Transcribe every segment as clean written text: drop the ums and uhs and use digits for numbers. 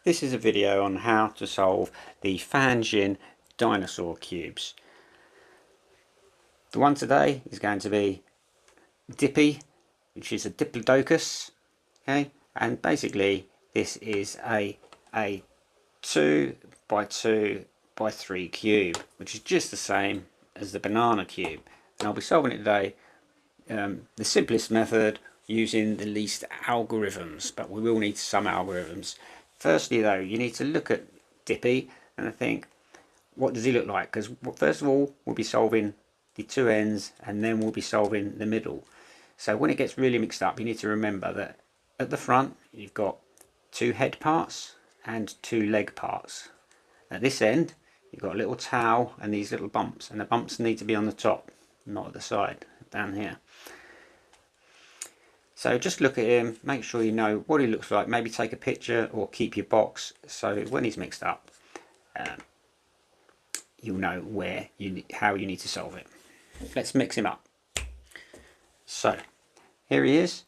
This is a video on how to solve the Fanxin dinosaur cubes. The one today is going to be Dippy, which is a Diplodocus, okay? And basically this is a 2 by 2 by 3 cube, which is just the same as the banana cube. And I'll be solving it today the simplest method using the least algorithms, but we will need some algorithms. Firstly though, you need to look at Dippy and think, what does he look like? Because first of all, we'll be solving the two ends and then we'll be solving the middle. So when it gets really mixed up, you need to remember that at the front you've got two head parts and two leg parts. At this end you've got a little towel and these little bumps, and the bumps need to be on the top, not at the side, down here. So just look at him, make sure you know what he looks like, maybe take a picture or keep your box, so when he's mixed up you'll know how you need to solve it. Let's mix him up. So here he is,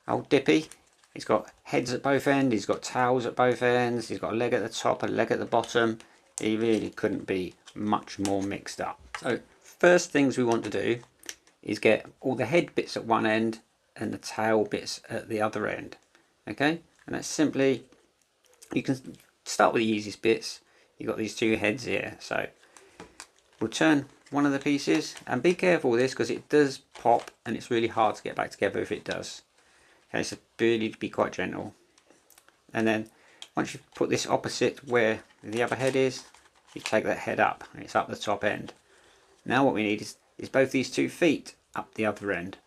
old Dippy. He's got heads at both ends, he's got tails at both ends, he's got a leg at the top, a leg at the bottom. He really couldn't be much more mixed up. So first things we want to do is get all the head bits at one end and the tail bits at the other end. Okay, and that's simply, you can start with the easiest bits. You've got these two heads here, so we'll turn one of the pieces, and be careful with this because it does pop and it's really hard to get back together if it does. Okay, so really be quite gentle. And then once you've put this opposite where the other head is, you take that head up and it's up the top end. Now what we need is both these two feet up the other end.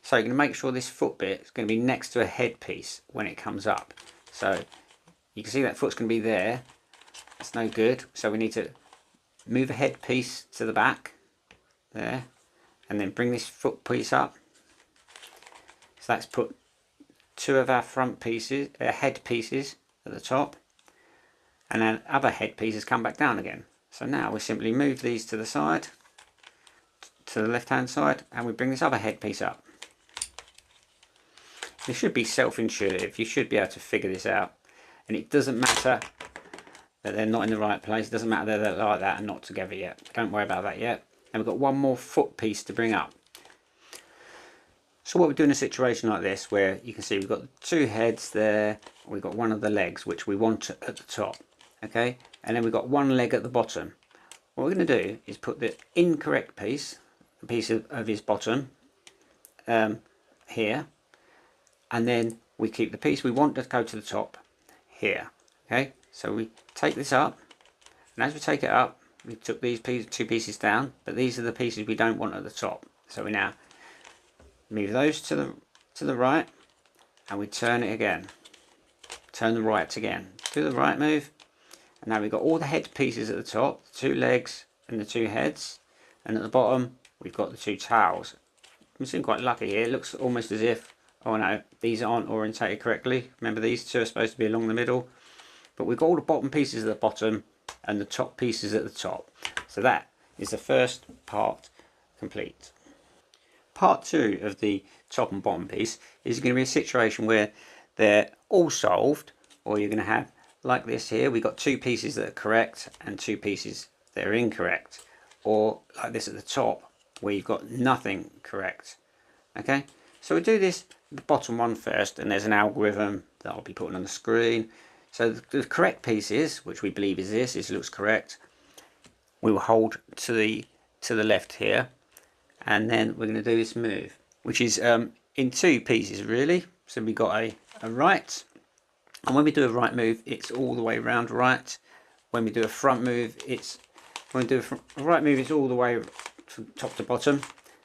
So you're going to make sure this foot bit is going to be next to a head piece when it comes up. So you can see that foot's going to be there. That's no good. So we need to move a head piece to the back there, and then bring this foot piece up. So that's put two of our front pieces, head pieces at the top, and then other head pieces come back down again. So now we simply move these to the side, to the left hand side, and we bring this other head piece up. This should be self-intuitive, you should be able to figure this out, and it doesn't matter that they're not in the right place, it doesn't matter that they're like that and not together yet, don't worry about that yet. And we've got one more foot piece to bring up. So what we do in a situation like this, where you can see we've got two heads there, we've got one of the legs which we want at the top, okay, and then we've got one leg at the bottom. What we're going to do is put the incorrect piece, the piece of his bottom here, and then we keep the piece we want to go to the top here. Okay, so we take this up, and as we take it up, we took these two pieces down, but these are the pieces we don't want at the top. So we now move those to the right, and we turn it again, turn the right again, do the right move, and now we've got all the head pieces at the top, the two legs and the two heads, and at the bottom we've got the two tails. I'm seem quite lucky here, it looks almost as if, oh no, these aren't orientated correctly. Remember, these two are supposed to be along the middle, but we've got all the bottom pieces at the bottom and the top pieces at the top. So that is the first part complete. Part two of the top and bottom piece is going to be a situation where they're all solved, or you're going to have, like this here, we've got two pieces that are correct and two pieces that are incorrect, or like this at the top where you've got nothing correct. Okay, so we'll do this, the bottom one first, and there's an algorithm that I'll be putting on the screen. So the correct pieces, which we believe is this, it looks correct, we will hold to the left here, and then we're going to do this move, which is in two pieces really. So we've got a right, and when we do a right move, it's all the way around right. When we do a front move, it's a right move, it's all the way from top to bottom,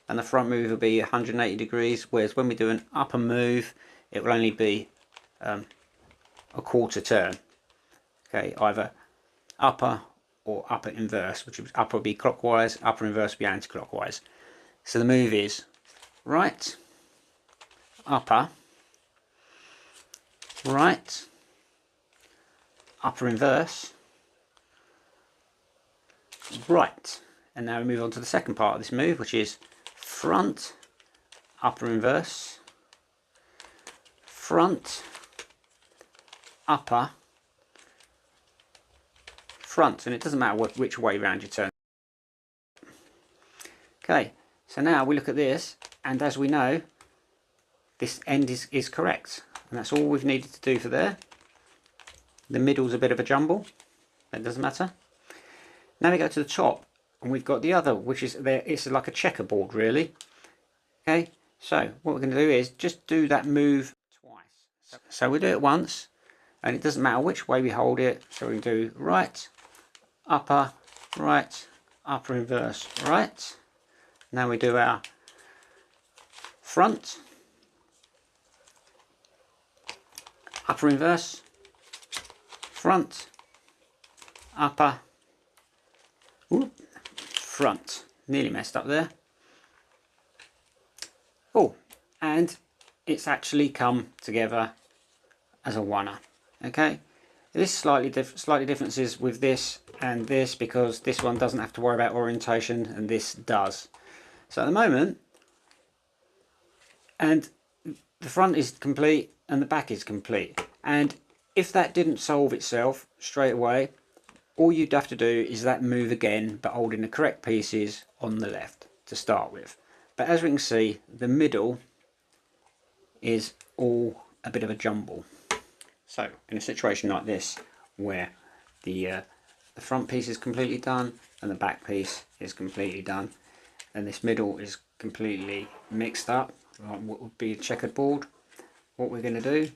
and the front move will be 180 degrees, whereas when we do an upper move, it will only be a quarter turn. Okay, either upper or upper inverse, which is upper will be clockwise, upper inverse will be anti-clockwise. So the move is right, upper, right, upper inverse, right. And now we move on to the second part of this move, which is front, upper inverse, front, upper, front, and it doesn't matter which way round you turn. Okay, so now we look at this, and as we know, this end is correct, and that's all we've needed to do for there. The middle's a bit of a jumble, that doesn't matter. Now we go to the top, and we've got the other, which is there. It's like a checkerboard, really. Okay, so what we're going to do is just do that move twice. So we do it once, and it doesn't matter which way we hold it. So we can do right, upper, inverse, right. Now we do our front, upper inverse, front, upper, front. Nearly messed up there. Oh, and it's actually come together as a oneer. Okay, this slightly differences with this and this, because this one doesn't have to worry about orientation and this does. So at the moment, and the front is complete and the back is complete, and if that didn't solve itself straight away, all you'd have to do is that move again, but holding the correct pieces on the left to start with. But as we can see, the middle is all a bit of a jumble. So in a situation like this, where the front piece is completely done and the back piece is completely done, and this middle is completely mixed up, like what would be a checkered board, what we're going to do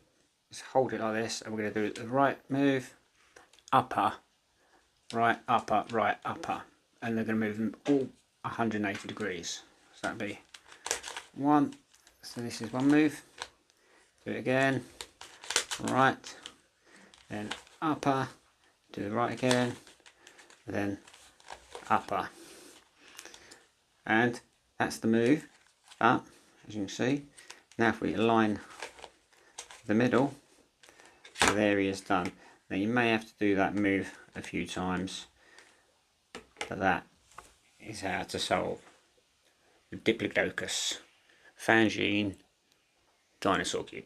is hold it like this, and we're going to do the right move, upper, right, upper, right, upper, and they're going to move them all 180 degrees. So that'd be one. So this is one move. Do it again, right, then upper, do it right again, then upper, and that's the move up, as you can see. Now if we align the middle, there he is done. Now you may have to do that move a few times, but that is how to solve the Diplodocus Fanxin dinosaur cube.